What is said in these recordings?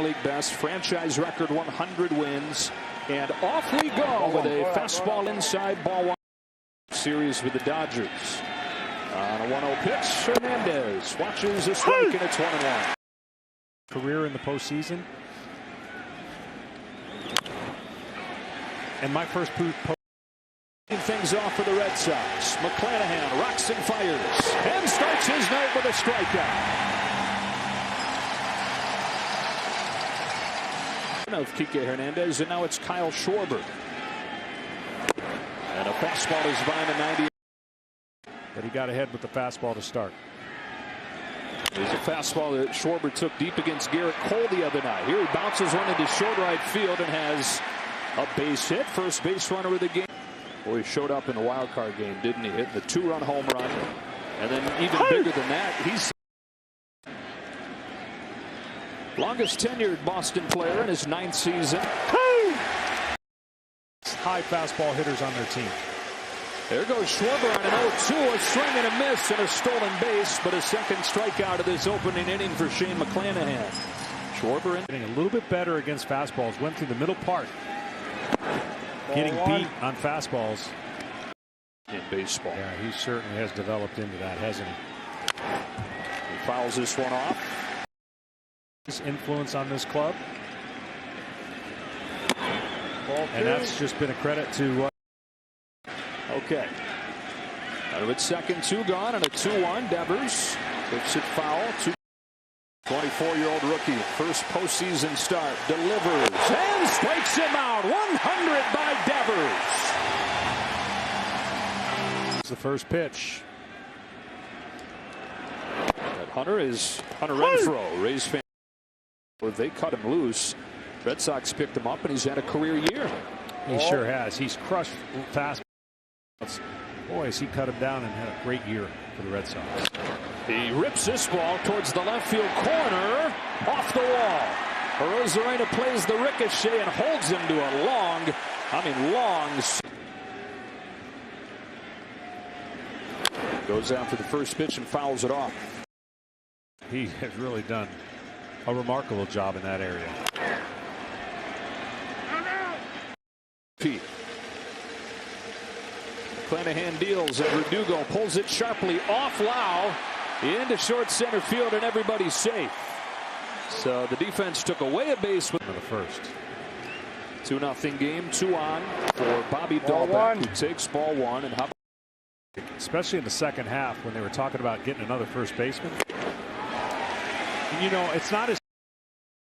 league best, franchise record 100 wins, and off we go with a fastball inside ball one. Series with the Dodgers. On a 1-0 pitch, Hernandez watches a strike, and it's 1-1. Career in the postseason. And my first things off for the Red Sox. McClanahan rocks and fires and starts his night with a strikeout. Of Kike Hernandez, and now it's Kyle Schwarber. And a fastball is by the 90. But he got ahead with the fastball to start. There's a fastball that Schwarber took deep against Garrett Cole the other night. Here he bounces one into short right field and has a base hit. First base runner of the game. Boy, he showed up in the wild card game, didn't he? Hitting the 2-run home run. And then even bigger than that, he's longest tenured Boston player in his 9th season. High fastball hitters on their team. There goes Schwarber on an 0-2, a swing and a miss and a stolen base, but a second strikeout of this opening inning for Shane McClanahan. Schwarber getting a little bit better against fastballs. Went through the middle part. Getting beat on fastballs. In baseball. Yeah, he certainly has developed into that, hasn't he? He fouls this one off. His influence on this club. And that's just been a credit to okay. Out of its second, 2 gone, and a 2-1. Devers hits it foul. 24-year-old rookie, first postseason start, delivers and strikes him out. 100 by Devers. It's the first pitch. That Hunter is Hunter Renfroe. Rays fan. They cut him loose. Red Sox picked him up, and he's had a career year. He sure has. He's crushed fast. Boy, has he cut him down and had a great year for the Red Sox. He rips this ball towards the left field corner, off the wall. Rosarena plays the ricochet and holds him to a long. Goes after the first pitch and fouls it off. He has really done a remarkable job in that area. Pete. McClanahan deals, and Verdugo pulls it sharply off Lau into short center field, and everybody's safe. So the defense took away a base with the first. 2-0 game, 2 on for Bobby Dahlbeck, who takes ball 1. And how, especially in the second half when they were talking about getting another first baseman. And you know, it's not as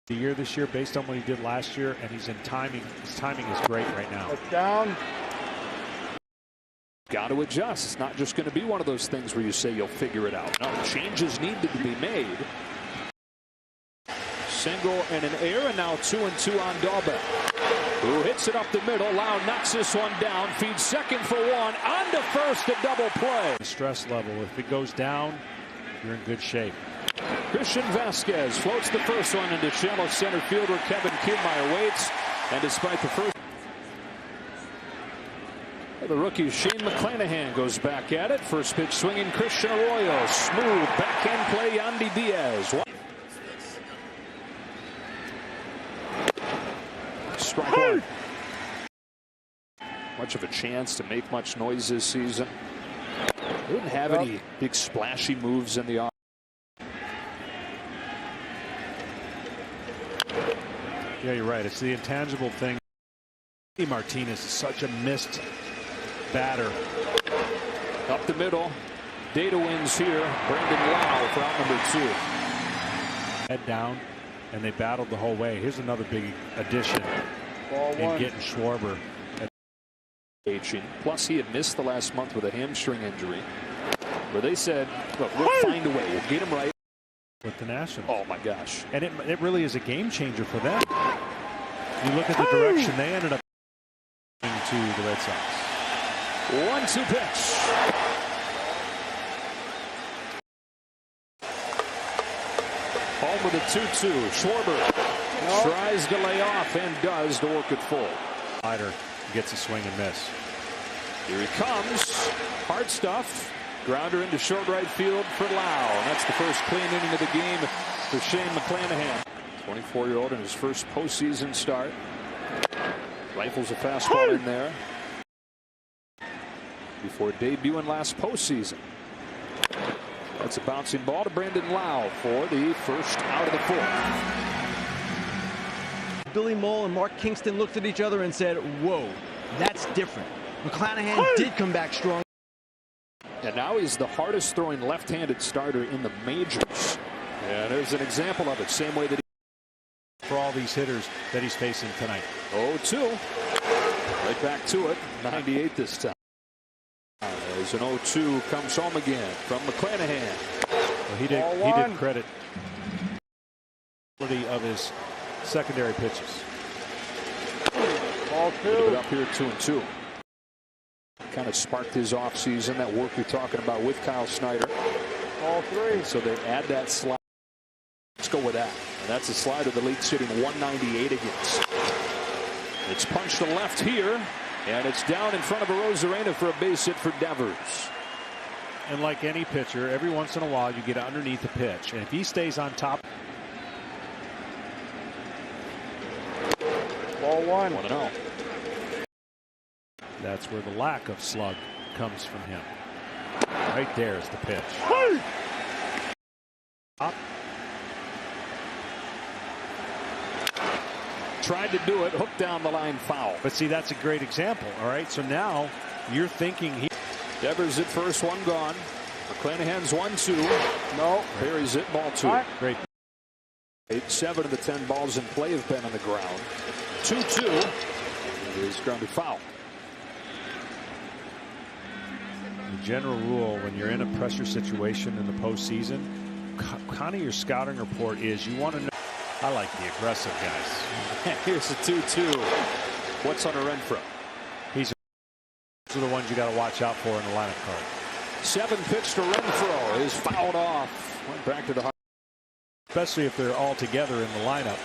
the year this year based on what he did last year, and he's in timing. His timing is great right now. Down. Got to adjust. It's not just going to be one of those things where you say you'll figure it out. No, changes need to be made. Single and an error, and now 2-2 on Dahlbeck, who hits it up the middle. Lau knocks this one down, feeds second for 1, on to first, a double play. The stress level, if it goes down, you're in good shape. Christian Vasquez floats the first one into shallow center field where Kevin Kiermaier waits, and despite the first, the rookie Shane McClanahan goes back at it. First pitch swinging, Christian Arroyo. Smooth backhand play, Yandy Diaz. Strike one. Much of a chance to make much noise this season. Didn't have any big splashy moves in the offense. Yeah, you're right. It's the intangible thing. Martinez is such a missed batter. Up the middle. Data wins here. Brandon Lau for out number 2. Head down, and they battled the whole way. Here's another big addition in getting Schwarber. Plus, he had missed the last month with a hamstring injury, where they said, look, we'll find a way. We'll get him right. With the Nationals. Oh, my gosh. And it really is a game changer for them. You look at the direction they ended up to the Red Sox. 1-2 pitch. Home with a 2-2. Schwarber tries to lay off and does to work it full. Slider gets a swing and miss. Here he comes. Hard stuff. Grounder into short right field for Lau. And that's the first clean inning of the game for Shane McClanahan. 24-year-old in his first postseason start. Rifles a fastball in there before debuting last postseason. That's a bouncing ball to Brandon Lau for the first out of the fourth. Billy Mole and Mark Kingston looked at each other and said, whoa, that's different. McClanahan did come back strong. And now he's the hardest throwing left-handed starter in the majors. And there's an example of it. Same way that for all these hitters that he's facing tonight. 0-2. Right back to it. 98 this time. As an 0-2 comes home again from McClanahan. Well, he did credit the quality of his secondary pitches. Ball 2. Up here 2-2. Kind of sparked his offseason, that work you're talking about with Kyle Snyder. Ball 3. So they add that slide. Let's go with that. And that's a slider the league's sitting 198 against. It's punched to left here, and it's down in front of Arozarena for a base hit for Devers. And like any pitcher, every once in a while you get underneath the pitch, and if he stays on top. Ball 1. 1-0. That's where the lack of slug comes from him. Right there is the pitch. Up. Tried to do it, hooked down the line, foul. But see, that's a great example. All right, so now you're thinking he. Devers at first, one gone. McClanahan's 1-2. No. Perry's it, ball 2. Great. 7 of the 10 balls in play have been on the ground. 2-2. It is grounded foul. The general rule when you're in a pressure situation in the postseason, kind of your scouting report is you want to know. I like the aggressive guys. Here's the 2-2. What's on a Renfroe? Those are the ones you got to watch out for in the lineup card. 7 pitch to Renfroe is fouled off. Went back to the. Especially if they're all together in the lineup.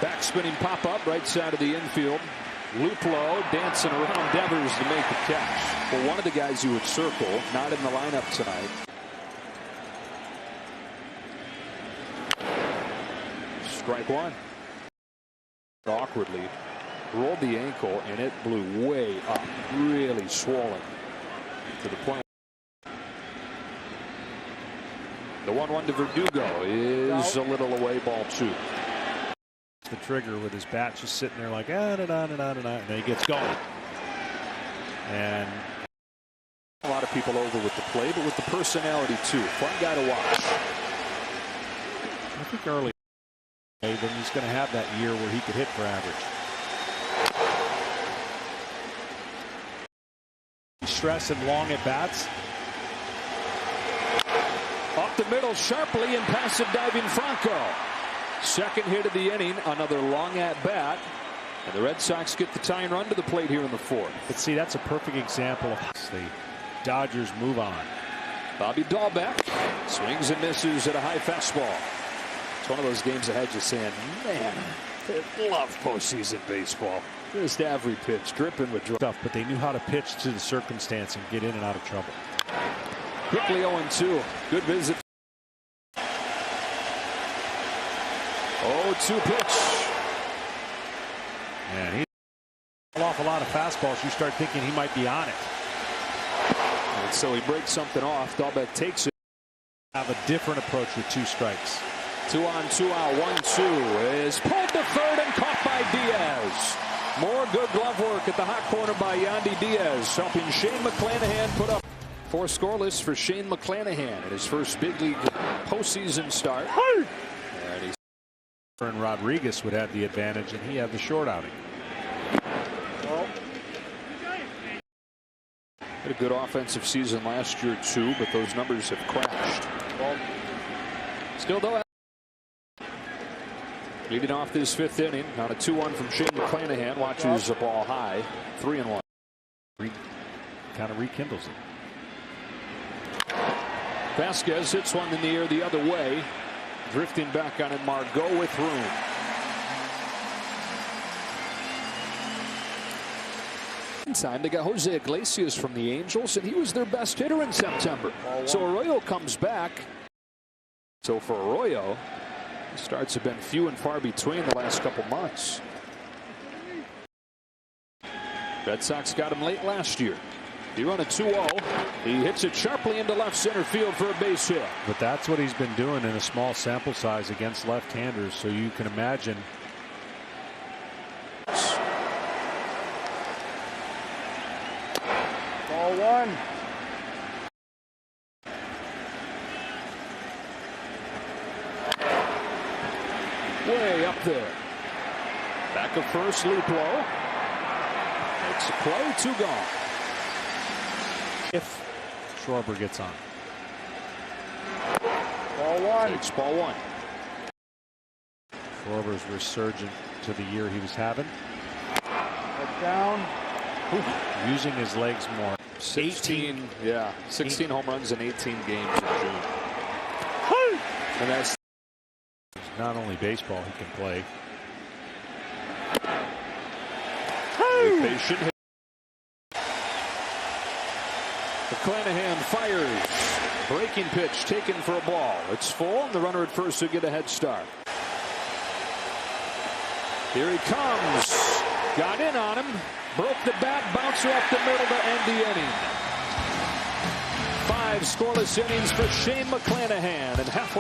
Back spinning pop up right side of the infield. Loop low, dancing around Devers to make the catch. Well, one of the guys you would circle, not in the lineup tonight. Strike 1. Awkwardly rolled the ankle, and it blew way up, really swollen to the plane. The 1-1 to Verdugo is a little away, ball 2. The trigger with his bat just sitting there like and then he gets going. And a lot of people over with the play, but with the personality too. Fun guy to watch. I think early then he's going to have that year where he could hit for average. Stress and long at bats. Off the middle sharply and past it diving Franco. Second hit of the inning, another long at bat, and the Red Sox get the tying run to the plate here in the 4th. But see, that's a perfect example of the Dodgers move on. Bobby Dahlbeck swings and misses at a high fastball. It's one of those games that had you saying, man, they love postseason baseball. Just every pitch, dripping with stuff, but they knew how to pitch to the circumstance and get in and out of trouble. Quickly 0-2. Good visit. 0-2 pitch. And he off a lot of fastballs. You start thinking he might be on it. And so he breaks something off. Dahlbeck takes it. Have a different approach with 2 strikes. 2 on, 2 out. 1-2 is pulled to third and caught by Diaz. More good glove work at the hot corner by Yandy Diaz, helping Shane McClanahan put up 4 scoreless for Shane McClanahan in his first big league postseason start. And Rodriguez would have the advantage, and he had the short outing. Had a good offensive season last year too, but those numbers have crashed. Still though, leading off this 5th inning on a 2-1 from Shane McClanahan. Watches the ball high, 3-1. Kind of rekindles it. Vasquez hits one in the air the other way. Drifting back on it, Margot with room. Meantime, they got Jose Iglesias from the Angels, and he was their best hitter in September. So Arroyo comes back. So for Arroyo, starts have been few and far between the last couple months. Red Sox got him late last year. He run a 2-0. He hits it sharply into left center field for a base hit. But that's what he's been doing in a small sample size against left-handers, so you can imagine. Ball one. Way up there. Back of first, Luplo. Makes a play, 2 gone. If Schwarber gets on. Ball one. Takes ball 1. Schwarber's resurgent to the year he was having. Head down. Using his legs more. 16 home runs in 18 games in June. And that's not only baseball he can play. patient hit. McClanahan fires. Breaking pitch taken for a ball. It's full, and the runner at first will get a head start. Here he comes. Got in on him. Broke the bat. Bouncer up the middle to end the inning. 5 scoreless innings for Shane McClanahan, and halfway